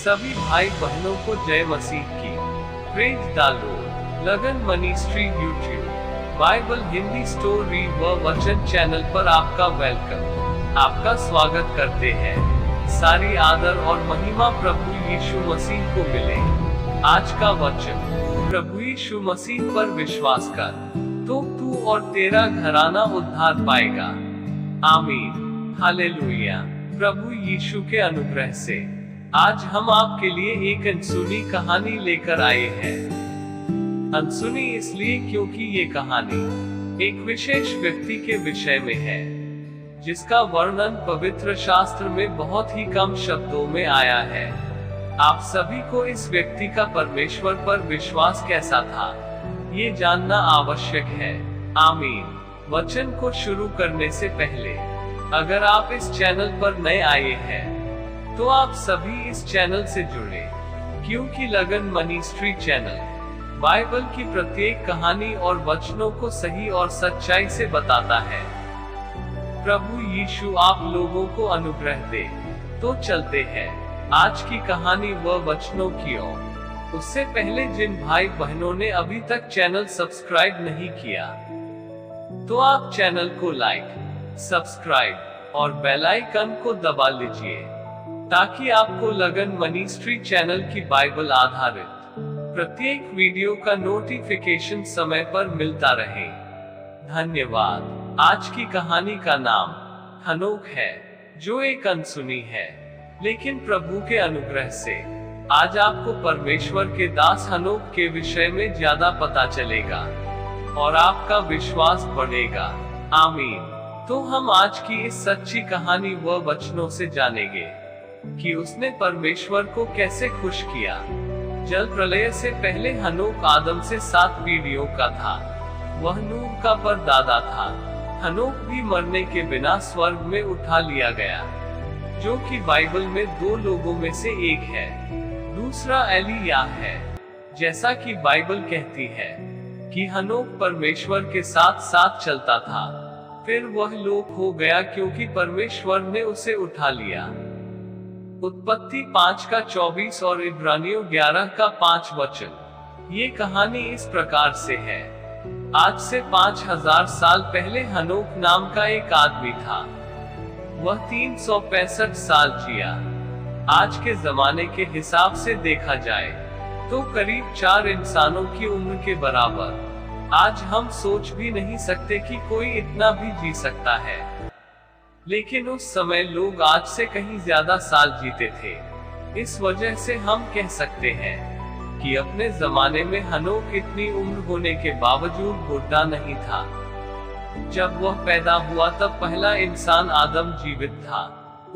सभी भाई बहनों को जय मसीह की। Praise the lord. Lagan ministry YouTube Bible Hindi story व वचन चैनल पर आपका वेलकम, आपका स्वागत करते हैं। सारी आदर और महिमा प्रभु यीशु मसीह को मिले। आज का वचन, प्रभु यीशु मसीह पर विश्वास कर तो तू और तेरा घराना उद्धार पाएगा। आमीन, हालेलुया। प्रभु यीशु के अनुग्रह से आज हम आपके लिए एक अनसुनी कहानी लेकर आए हैं। अनसुनी इसलिए क्योंकि ये कहानी एक विशेष व्यक्ति के विषय में है, जिसका वर्णन पवित्र शास्त्र में बहुत ही कम शब्दों में आया है। आप सभी को इस व्यक्ति का परमेश्वर पर विश्वास कैसा था, ये जानना आवश्यक है। आमीन। वचन को शुरू करने से पहले, अगर आप इस चैनल पर नए आए हैं तो आप सभी इस चैनल से जुड़े, क्योंकि लगन मिनिस्ट्री चैनल बाइबल की प्रत्येक कहानी और वचनों को सही और सच्चाई से बताता है। प्रभु यीशु आप लोगों को अनुग्रह दे। तो चलते हैं आज की कहानी व वचनों की ओर। उससे पहले जिन भाई बहनों ने अभी तक चैनल सब्सक्राइब नहीं किया, तो आप चैनल को लाइक, सब्सक्राइब और बेल आइकन को दबा लीजिए, ताकि आपको लगन मिनिस्ट्री चैनल की बाइबल आधारित प्रत्येक वीडियो का नोटिफिकेशन समय पर मिलता रहे। धन्यवाद। आज की कहानी का नाम हनोक है, जो एक अनसुनी है, लेकिन प्रभु के अनुग्रह से आज आपको परमेश्वर के दास हनोक के विषय में ज्यादा पता चलेगा और आपका विश्वास बढ़ेगा। आमीन। तो हम आज की इस सच्ची कहानी व वचनों से जानेंगे कि उसने परमेश्वर को कैसे खुश किया। जल प्रलय से पहले हनोक आदम से 7 पीढ़ियों का था। वह नूह का परदादा था। हनोक भी मरने के बिना स्वर्ग में उठा लिया गया, जो कि बाइबल में 2 लोगों में से एक है। दूसरा एलियाह है। जैसा कि बाइबल कहती है कि हनोक परमेश्वर के साथ साथ चलता था, फिर वह लोप हो गया क्योंकि परमेश्वर ने उसे उठा लिया। उत्पत्ति 5 का 24 और इब्रानियों 11 का 5 वचन। ये कहानी इस प्रकार से है। आज से 5000 साल पहले हनोक नाम का एक आदमी था। वह 365 साल जिया। आज के जमाने के हिसाब से देखा जाए तो करीब 4 इंसानों की उम्र के बराबर। आज हम सोच भी नहीं सकते कि कोई इतना भी जी सकता है, लेकिन उस समय लोग आज से कहीं ज्यादा साल जीते थे। इस वजह से हम कह सकते हैं कि अपने जमाने में हनोक इतनी उम्र होने के बावजूद बुढ़ा नहीं था। जब वह पैदा हुआ तब पहला इंसान आदम जीवित था।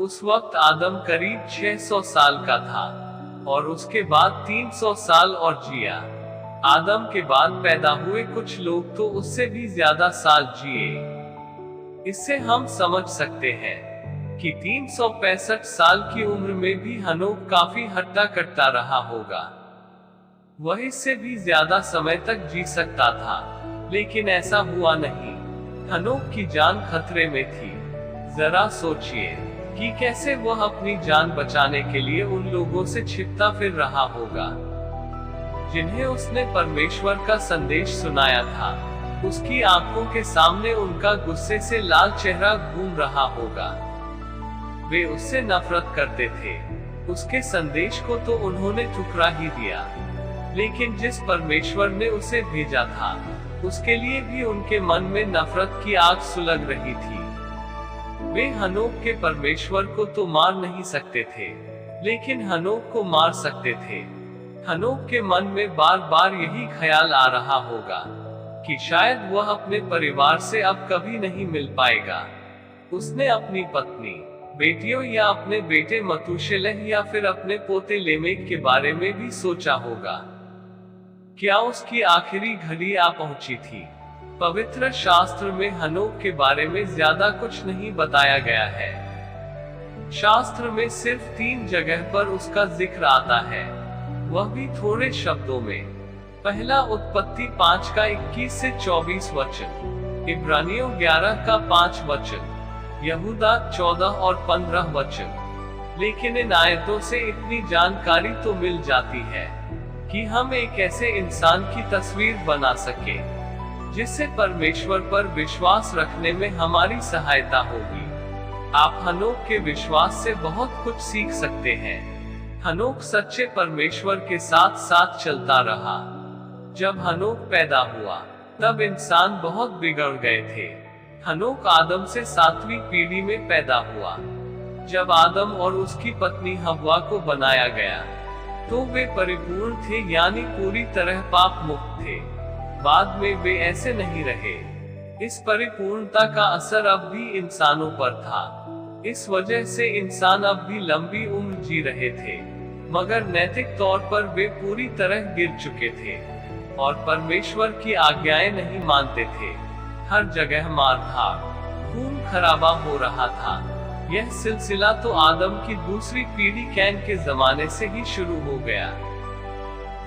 उस वक्त आदम करीब 600 साल का था और उसके बाद 300 साल और जिया। आदम के बाद पैदा हुए कुछ लोग तो उससे भी ज्यादा साल जिए। इससे हम समझ सकते हैं कि 365 साल की उम्र में भी हनोक काफी हट्टा कट्टा रहा होगा। वह इससे भी ज्यादा समय तक जी सकता था, लेकिन ऐसा हुआ नहीं। हनोक की जान खतरे में थी। जरा सोचिए कि कैसे वह अपनी जान बचाने के लिए उन लोगों से छिपता फिर रहा होगा जिन्हें उसने परमेश्वर का संदेश सुनाया था। उसकी आंखों के सामने उनका गुस्से से लाल चेहरा घूम रहा होगा। वे उससे नफरत करते थे। उसके संदेश को तो उन्होंने ठुकरा ही दिया, लेकिन जिस परमेश्वर ने उसे भेजा था, उसके लिए भी उनके मन में नफरत की आग सुलग रही थी। वे हनोक के परमेश्वर को तो मार नहीं सकते थे, लेकिन हनोक को मार सकते थे। हनोक के मन में बार बार यही ख्याल आ रहा होगा कि शायद वह अपने परिवार से अब कभी नहीं मिल पाएगा। उसने अपनी पत्नी, बेटियों या अपने बेटे मतूशेलह या फिर अपने पोते लेमेक के बारे में भी सोचा होगा। क्या उसकी आखिरी घड़ी आ पहुंची थी? पवित्र शास्त्र में हनोक के बारे में ज्यादा कुछ नहीं बताया गया है। शास्त्र में सिर्फ 3 जगह पर उसका जिक्र आता है, वह भी थोड़े शब्दों में। पहला उत्पत्ति 5 का 21 से 24 वचन, इब्रानियों 11 का 5 वचन, यहूदा 14 और 15 वचन। लेकिन इन आयतों से इतनी जानकारी तो मिल जाती है कि हम एक ऐसे इंसान की तस्वीर बना सके जिससे परमेश्वर पर विश्वास रखने में हमारी सहायता होगी। आप हनोक के विश्वास से बहुत कुछ सीख सकते हैं। हनोक सच्चे परमेश्वर के साथ साथ चलता रहा। जब हनोक पैदा हुआ तब इंसान बहुत बिगड़ गए थे। हनोक आदम से 7वीं पीढ़ी में पैदा हुआ। जब आदम और उसकी पत्नी हव्वा को बनाया गया तो वे परिपूर्ण थे, यानी पूरी तरह पाप मुक्त थे। बाद में वे ऐसे नहीं रहे। इस परिपूर्णता का असर अब भी इंसानों पर था। इस वजह से इंसान अब भी लंबी उम्र जी रहे थे, मगर नैतिक तौर पर वे पूरी तरह गिर चुके थे और परमेश्वर की आज्ञाएं नहीं मानते थे। हर जगह मारधाड़, खून खराबा हो रहा था। यह सिलसिला तो आदम की दूसरी पीढ़ी कैन के जमाने से ही शुरू हो गया,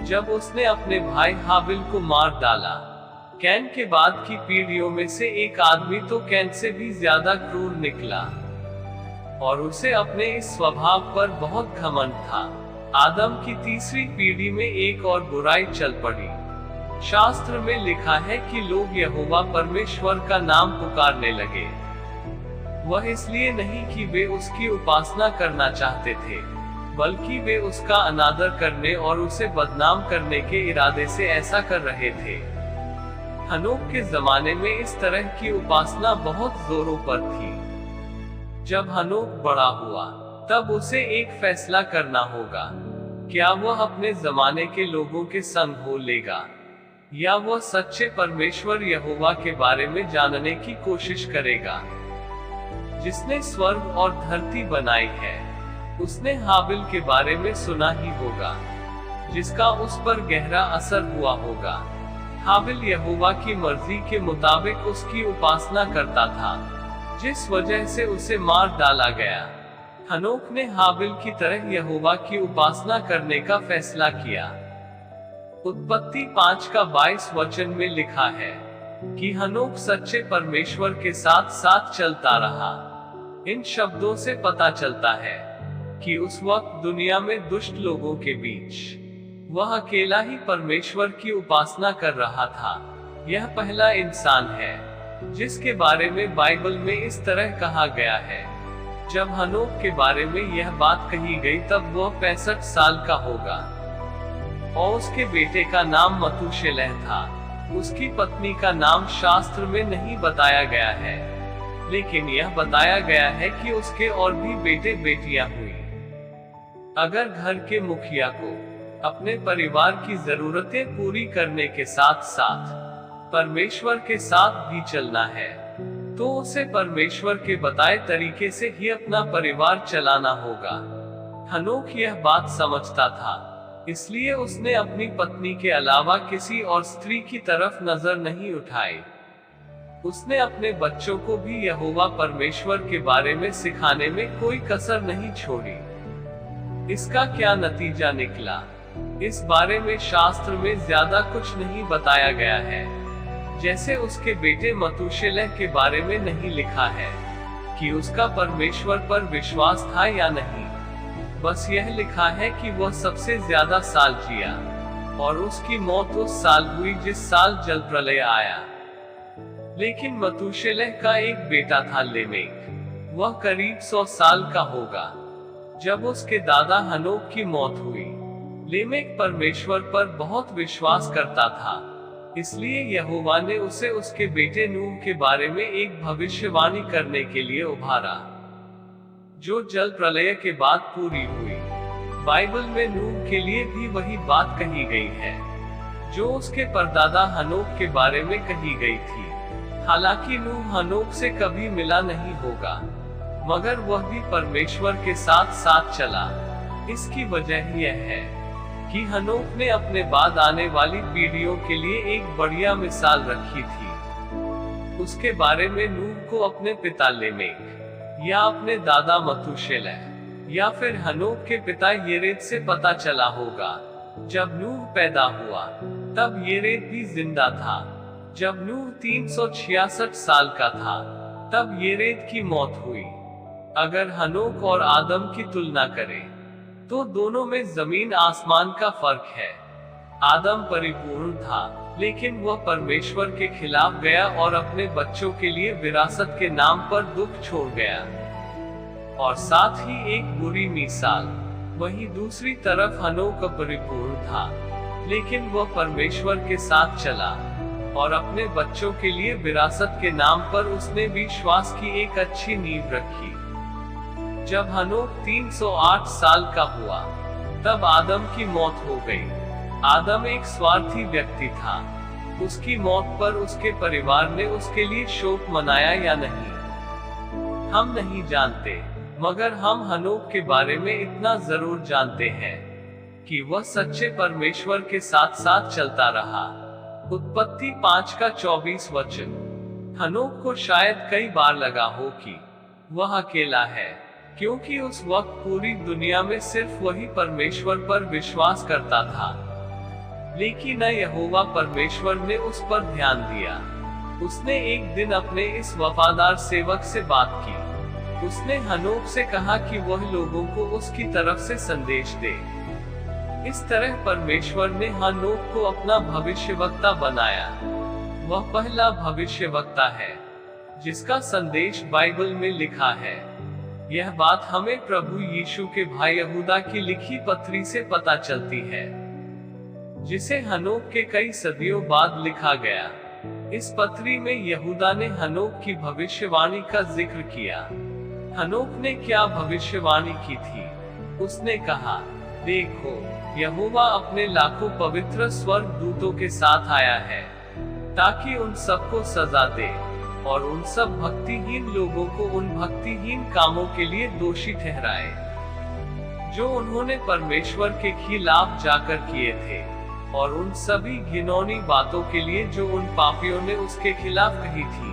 जब उसने अपने भाई हाबिल को मार डाला। कैन के बाद की पीढ़ियों में से एक आदमी तो कैन से भी ज्यादा क्रूर निकला और उसे अपने इस स्वभाव पर बहुत घमंड था। आदम की तीसरी पीढ़ी में एक और बुराई चल पड़ी। शास्त्र में लिखा है कि लोग यहोवा परमेश्वर का नाम पुकारने लगे। वह इसलिए नहीं कि वे उसकी उपासना करना चाहते थे, बल्कि वे उसका अनादर करने और उसे बदनाम करने के इरादे से ऐसा कर रहे थे। हनोक के जमाने में इस तरह की उपासना बहुत जोरों पर थी। जब हनोक बड़ा हुआ तब उसे एक फैसला करना होगा। क्या वह अपने जमाने के लोगों के संग हो लेगा या वह सच्चे परमेश्वर यहोवा के बारे में जानने की कोशिश करेगा, जिसने स्वर्ग और धरती बनाई है। उसने हाबिल के बारे में सुना ही होगा, जिसका उस पर गहरा असर हुआ होगा। हाबिल यहोवा की मर्जी के मुताबिक उसकी उपासना करता था, जिस वजह से उसे मार डाला गया। हनोक ने हाबिल की तरह यहोवा की उपासना करने का फैसला किया। उत्पत्ति 5 का 22 वचन में लिखा है कि हनोक सच्चे परमेश्वर के साथ साथ चलता रहा। इन शब्दों से पता चलता है कि उस वक्त दुनिया में दुष्ट लोगों के बीच वह अकेला ही परमेश्वर की उपासना कर रहा था। यह पहला इंसान है जिसके बारे में बाइबल में इस तरह कहा गया है। जब हनोक के बारे में यह बात कही गई तब वह 65 साल का होगा और उसके बेटे का नाम मतूशेलह था। उसकी पत्नी का नाम शास्त्र में नहीं बताया गया है, लेकिन यह बताया गया है कि उसके और भी बेटे बेटियां हुई। अगर घर के मुखिया को अपने परिवार की जरूरतें पूरी करने के साथ साथ परमेश्वर के साथ भी चलना है, तो उसे परमेश्वर के बताए तरीके से ही अपना परिवार चलाना होगा। हनोक यह बात समझता था, इसलिए उसने अपनी पत्नी के अलावा किसी और स्त्री की तरफ नजर नहीं उठाई। उसने अपने बच्चों को भी यहोवा परमेश्वर के बारे में सिखाने में कोई कसर नहीं छोड़ी। इसका क्या नतीजा निकला, इस बारे में शास्त्र में ज्यादा कुछ नहीं बताया गया है। जैसे उसके बेटे मतूशेलह के बारे में नहीं लिखा है कि उसका परमेश्वर पर विश्वास था या नहीं। बस यह लिखा है कि वह सबसे ज्यादा साल जिया और उसकी मौत उस साल हुई जिस साल जल प्रलय आया। लेकिन मतूशेलह का एक बेटा था लेमेक। वह करीब 100 साल का होगा जब उसके दादा हनोक की मौत हुई। लेमेक परमेश्वर पर बहुत विश्वास करता था, इसलिए यहोवा ने उसे उसके बेटे नूह के बारे में एक भविष्यवाणी करने के लिए उभारा, जो जल प्रलय के बाद पूरी हुई। बाइबल में नूह के लिए भी वही बात कही गई है जो उसके परदादा हनोक के बारे में कही गई थी। हालांकि नूह हनोक से कभी मिला नहीं होगा, मगर वह भी परमेश्वर के साथ साथ चला। इसकी वजह यह है कि हनोक ने अपने बाद आने वाली पीढ़ियों के लिए एक बढ़िया मिसाल रखी थी। उसके बारे में नूह को अपने पिता लेमेक या अपने दादा मतूशेलह या फिर हनोक के पिता येरेद से पता चला होगा। जब नूह पैदा हुआ तब येरेद भी जिंदा था। जब नूह 366 साल का था तब येरेद की मौत हुई। अगर हनोक और आदम की तुलना करें, तो दोनों में जमीन आसमान का फर्क है। आदम परिपूर्ण था, लेकिन वह परमेश्वर के खिलाफ गया और अपने बच्चों के लिए विरासत के नाम पर दुख छोड़ गया, और साथ ही एक बुरी मिसाल। वहीं दूसरी तरफ हनोक परिपूर्ण था, लेकिन वह परमेश्वर के साथ चला, और अपने बच्चों के लिए विरासत के नाम पर उसने विश्वास की एक अच्छी नींव रखी। जब हनोक 308 साल का हुआ, तब आदम की मौत हो गई। आदम एक स्वार्थी व्यक्ति था। उसकी मौत पर उसके परिवार ने उसके लिए शोक मनाया या नहीं, हम नहीं जानते, मगर हम हनोक के बारे में इतना जरूर जानते हैं कि वह सच्चे परमेश्वर के साथ साथ चलता रहा। उत्पत्ति 5 का 24 वचन। हनोक को शायद कई बार लगा हो कि वह अकेला है, क्योंकि उस वक्त पूरी दुनिया में सिर्फ वही परमेश्वर पर विश्वास करता था। लेकिन यहोवा परमेश्वर ने उस पर ध्यान दिया। उसने एक दिन अपने इस वफादार सेवक से बात की। उसने हनोक से कहा कि वह लोगों को उसकी तरफ से संदेश दे। इस तरह परमेश्वर ने हनोक को अपना भविष्यवक्ता बनाया। वह पहला भविष्यवक्ता है जिसका संदेश बाइबल में लिखा है। यह बात हमें प्रभु यीशु के भाई यहूदा की लिखी पत्री से पता चलती है, जिसे हनोक के कई सदियों बाद लिखा गया। इस पत्री में यहूदा ने हनोक की भविष्यवाणी का जिक्र किया। हनोक ने क्या भविष्यवाणी की थी? उसने कहा, देखो, यहोवा अपने लाखों पवित्र स्वर्ग दूतों के साथ आया है, ताकि उन सबको सजा दे और उन सब भक्तिहीन लोगों को उन भक्तिहीन कामों के लिए दोषी ठहराए जो उन्होंने परमेश्वर के खिलाफ जाकर किए थे, और उन सभी घिनौनी बातों के लिए जो उन पापियों ने उसके खिलाफ कही थी,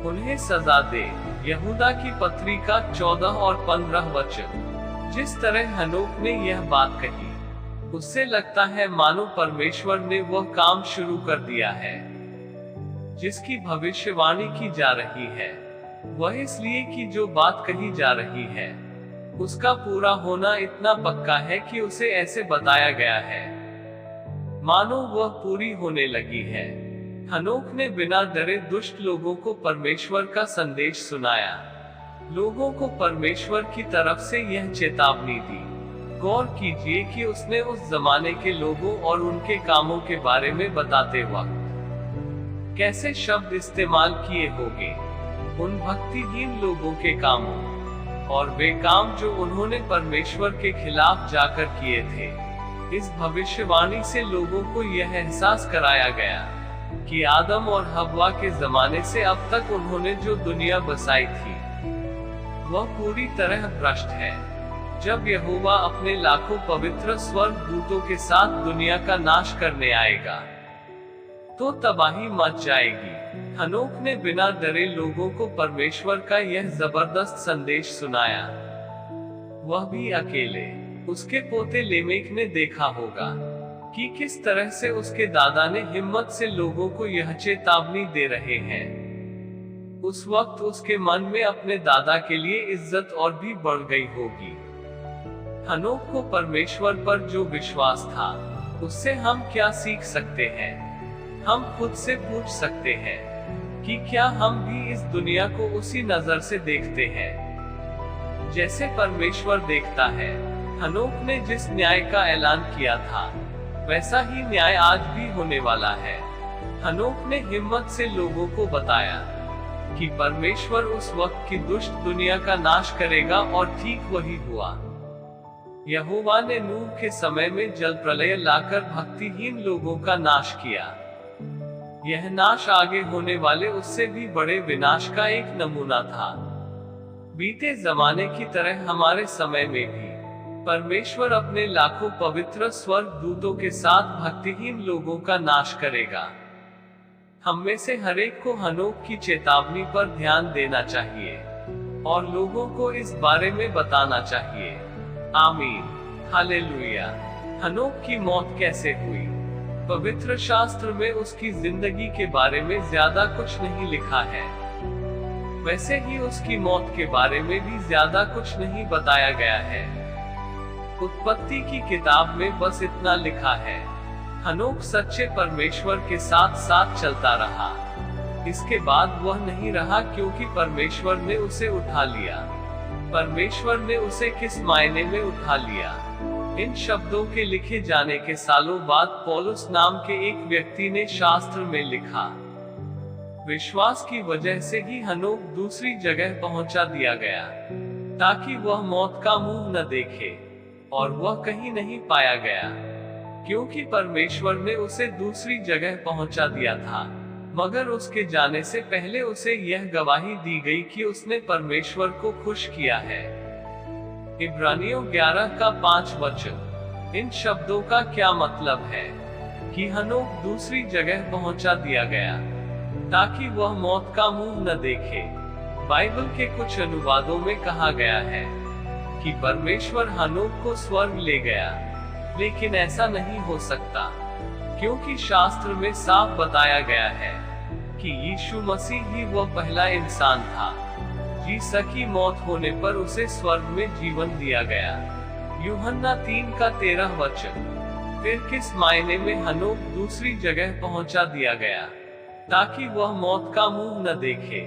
उन्हें सजा दे। यहूदा की पत्री का 14 और 15 वचन। जिस तरह हनोक ने यह बात कही, उससे लगता है मानो परमेश्वर ने वह काम शुरू कर दिया है जिसकी भविष्यवाणी की जा रही है। वह इसलिए कि जो बात कही जा रही है उसका पूरा होना इतना पक्का है कि उसे ऐसे बताया गया है मानो वह पूरी होने लगी है। हनोक ने बिना डरे दुष्ट लोगों को परमेश्वर का संदेश सुनाया। लोगों को परमेश्वर की तरफ से यह चेतावनी दी। गौर कीजिए कि उसने उस जमाने के लोगों और उनके कामों के बारे में बताते वक्त कैसे शब्द इस्तेमाल किए होंगे। उन भक्तिहीन लोगों के कामों और वे काम जो उन्होंने परमेश्वर के खिलाफ जाकर किए थे। इस भविष्यवाणी से लोगों को यह एहसास कराया गया कि आदम और हव्वा के जमाने से अब तक उन्होंने जो दुनिया बसाई थी वह पूरी तरह भ्रष्ट है। जब यहोवा अपने लाखों पवित्र स्वर्ग दूतों के साथ दुनिया का नाश करने आएगा तो तबाही मच जाएगी। हनोक ने बिना डरे लोगों को परमेश्वर का यह जबरदस्त संदेश सुनाया। वह भी अकेले। उसके पोते लेमेक ने देखा होगा कि किस तरह से उसके दादा ने हिम्मत से लोगों को यह चेतावनी दे रहे हैं। उस वक्त उसके मन में अपने दादा के लिए इज्जत और भी बढ़ गई होगी। हनोक को परमेश्वर पर जो विश्वास था, उससे हम क्या सीख सकते हैं? हम खुद से पूछ सकते हैं कि क्या हम भी इस दुनिया को उसी नजर से देखते हैं जैसे परमेश्वर देखता है। हनोक ने जिस न्याय का ऐलान किया था, वैसा ही न्याय आज भी होने वाला है। हनोक ने हिम्मत से लोगों को बताया कि परमेश्वर उस वक्त की दुष्ट दुनिया का नाश करेगा, और ठीक वही हुआ। यहोवा ने नूह के समय में जल प्रलय लाकर भक्तिहीन लोगों का नाश किया। यह नाश आगे होने वाले उससे भी बड़े विनाश का एक नमूना था। बीते जमाने की तरह हमारे समय में भी परमेश्वर अपने लाखों पवित्र स्वर्ग दूतों के साथ भक्तिहीन लोगों का नाश करेगा। हम में से हरेक को हनोक की चेतावनी पर ध्यान देना चाहिए और लोगों को इस बारे में बताना चाहिए। आमीन। हालेलुया। हनोक की मौत कैसे हुई? पवित्र शास्त्र में उसकी जिंदगी के बारे में ज्यादा कुछ नहीं लिखा है। वैसे ही उसकी मौत के बारे में भी ज्यादा कुछ नहीं बताया गया है। उत्पत्ति की किताब में बस इतना लिखा है, हनोक सच्चे परमेश्वर के साथ साथ चलता रहा। इसके बाद वह नहीं रहा क्योंकि परमेश्वर ने उसे उठा लिया। परमेश्वर ने उसे किस मायने में उठा लिया? इन शब्दों के लिखे जाने के सालों बाद पौलुस नाम के एक व्यक्ति ने शास्त्र में लिखा, विश्वास की वजह से ही हनोक दूसरी जगह पहुंचा दिया गया, ताकि वह मौत का मुंह न देखे, और वह कहीं नहीं पाया गया, क्योंकि परमेश्वर ने उसे दूसरी जगह पहुंचा दिया था। मगर उसके जाने से पहले उसे यह गवाही दी गई कि उसने परमेश्वर को खुश किया है। इब्रानियों 11 का 5 वचन। इन शब्दों का क्या मतलब है? कि हनोक दूसरी जगह पहुंचा दिया गया, ताकि वह मौत का मुंह न देखे। बाइबल के कुछ अनुवादों में कहा गया है कि परमेश्वर हनोक को स्वर्ग ले गया, लेकिन ऐसा नहीं हो सकता, क्योंकि शास्त्र में साफ बताया गया है कि यीशु मसीह ही वह पहला इंसान था जिसकी मौत होने पर उसे स्वर्ग में जीवन दिया गया। यूहन्ना 3 का 13 वचन। फिर किस मायने में हनोक दूसरी जगह पहुंचा दिया गया, ताकि वह मौत का मुंह न देखे?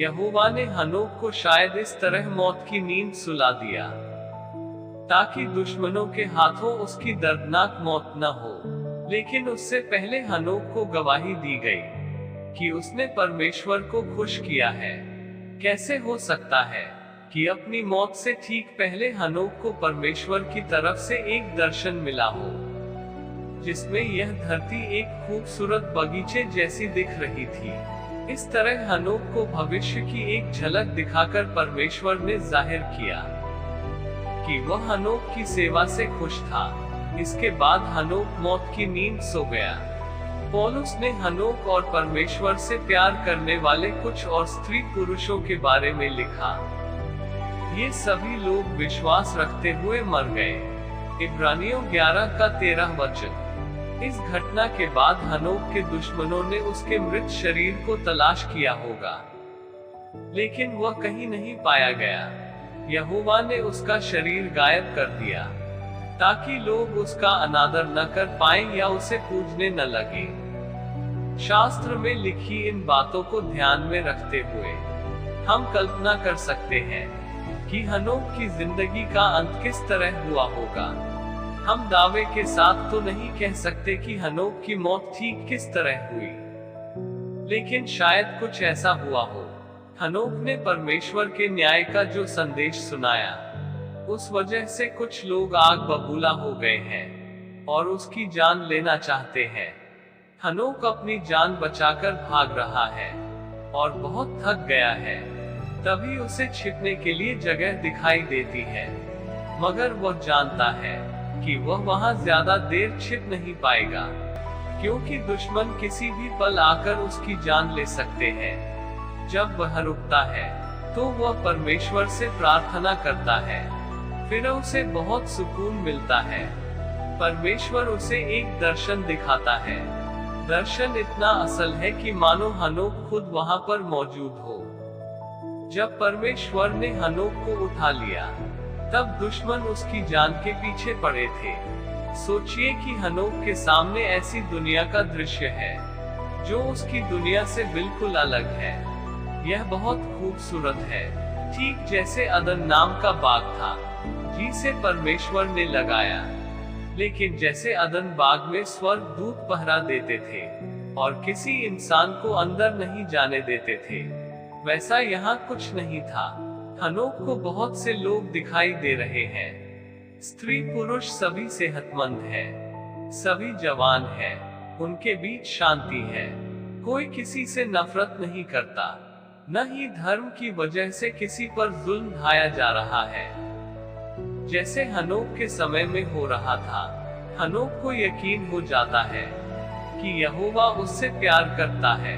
यहोवा ने हनोक को शायद इस तरह मौत की नींद सुला दिया, ताकि दुश्मनों के हाथों उसकी दर्दनाक मौत न हो। लेकिन उससे पहले हनोक को गवाही दी गई कि उसने परमेश्वर को खुश किया है। कैसे हो सकता है कि अपनी मौत से ठीक पहले हनोक को परमेश्वर की तरफ से एक दर्शन मिला हो, जिसमें यह धरती एक खूबसूरत बगीचे जैसी दिख रही थी? इस तरह हनोक को भविष्य की एक झलक दिखाकर परमेश्वर ने जाहिर किया कि वह हनोक की सेवा से खुश था। इसके बाद हनोक मौत की नींद सो गया। पौलुस ने हनोक और परमेश्वर से प्यार करने वाले कुछ और स्त्री पुरुषों के बारे में लिखा। ये सभी लोग विश्वास रखते हुए मर गए। इब्रानियों 11 का 13 वचन। इस घटना के बाद हनोक के दुश्मनों ने उसके मृत शरीर को तलाश किया होगा, लेकिन वह कहीं नहीं पाया गया। यहोवा ने उसका शरीर गायब कर दिया, ताकि लोग उसका अनादर न कर पाएं या उसे पूजने न लगे। शास्त्र में लिखी इन बातों को ध्यान में रखते हुए हम कल्पना कर सकते हैं कि हनोक की जिंदगी का अंत किस तरह हुआ होगा। हम दावे के साथ तो नहीं कह सकते कि हनोक की मौत ठीक किस तरह हुई, लेकिन शायद कुछ ऐसा हुआ हो। हनोक ने परमेश्वर के न्याय का जो संदेश सुनाया, उस वजह से कुछ लोग आग बबूला हो गए हैं और उसकी जान लेना चाहते हैं। हनोक अपनी जान बचाकर भाग रहा है और बहुत थक गया है। तभी उसे छिपने के लिए जगह दिखाई देती है, मगर वह जानता है कि वह वहां ज्यादा देर छिप नहीं पाएगा, क्योंकि दुश्मन किसी भी पल आकर उसकी जान ले सकते हैं। जब वह रुकता है तो वह परमेश्वर से प्रार्थना करता है, फिर उसे बहुत सुकून मिलता है। परमेश्वर उसे एक दर्शन दिखाता है। दर्शन इतना असल है कि मानो हनोक खुद वहां पर मौजूद हो। जब परमेश्वर ने हनोक को उठा लिया, तब दुश्मन उसकी जान के पीछे पड़े थे। सोचिए कि हनोक के सामने ऐसी दुनिया का दृश्य है जो उसकी दुनिया से बिल्कुल अलग है। यह बहुत खूबसूरत है, ठीक जैसे अदन नाम का बाग था जिसे परमेश्वर ने लगाया। लेकिन जैसे अदन बाग में स्वर्ग दूत पहरा देते थे और किसी इंसान को अंदर नहीं जाने देते थे, वैसा यहाँ कुछ नहीं था। हनोक को बहुत से लोग दिखाई दे रहे हैं। स्त्री पुरुष सभी सेहतमंद है, सभी जवान है, उनके बीच शांति है। कोई किसी से नफरत नहीं करता, न ही धर्म की वजह से किसी पर जुल्म ढाया जा रहा है, जैसे हनोक के समय में हो रहा था। हनोक को यकीन हो जाता है कि यहोवा उससे प्यार करता है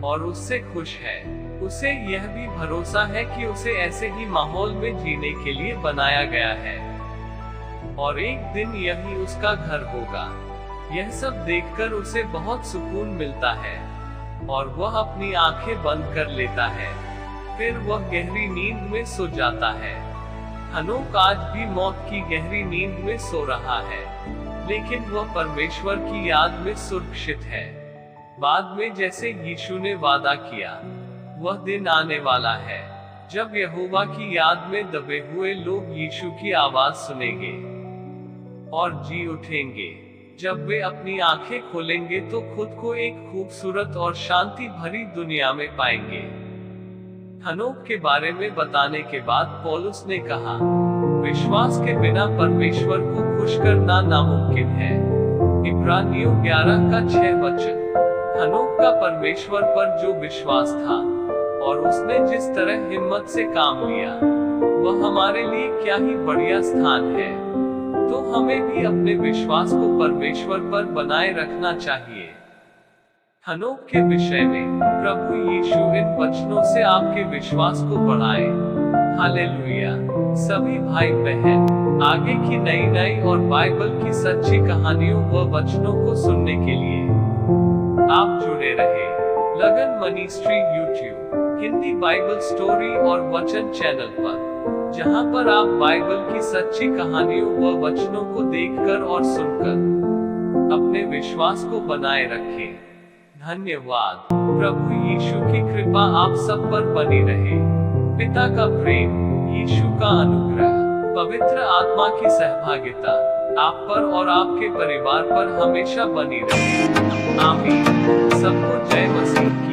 और उससे खुश है। उसे यह भी भरोसा है कि उसे ऐसे ही माहौल में जीने के लिए बनाया गया है और एक दिन यही उसका घर होगा। यह सब देखकर उसे बहुत सुकून मिलता है और वह अपनी आंखें बंद कर लेता है। फिर वह गहरी नींद में सो जाता है। हनोक आज भी मौत की गहरी नींद में सो रहा है, लेकिन वह परमेश्वर की याद में सुरक्षित है। बाद में जैसे यीशु ने वादा किया, वह दिन आने वाला है जब यहोवा की याद में दबे हुए लोग यीशु की आवाज सुनेंगे और जी उठेंगे। जब वे अपनी आंखें खोलेंगे तो खुद को एक खूबसूरत और शांति भरी दुनिया में पाएंगे। हनोक के बारे में बताने के बाद पौलुस ने कहा, विश्वास के बिना परमेश्वर को खुश करना नामुमकिन है। इब्रानियों 11 का 6 वचन। हनोक का परमेश्वर पर जो विश्वास था और उसने जिस तरह हिम्मत से काम लिया, वह हमारे लिए क्या ही बढ़िया स्थान है। तो हमें भी अपने विश्वास को परमेश्वर पर बनाए रखना चाहिए। हनोक के विषय में प्रभु यीशु इन वचनों से आपके विश्वास को बढ़ाए। हालेलुया। सभी भाई बहन, आगे की नई नई और बाइबल की सच्ची कहानियों व वचनों को सुनने के लिए आप जुड़े रहे लगन ministry YouTube Hindi Bible story और वचन चैनल पर, जहां पर आप बाइबल की सच्ची कहानियों व वचनों को देखकर और सुनकर अपने विश्वास को बनाए रखें। धन्यवाद। प्रभु यीशु की कृपा आप सब पर बनी रहे। पिता का प्रेम, यीशु का अनुग्रह, पवित्र आत्मा की सहभागिता आप पर और आपके परिवार पर हमेशा बनी रहे। आमीन। सबको जय मसीह की।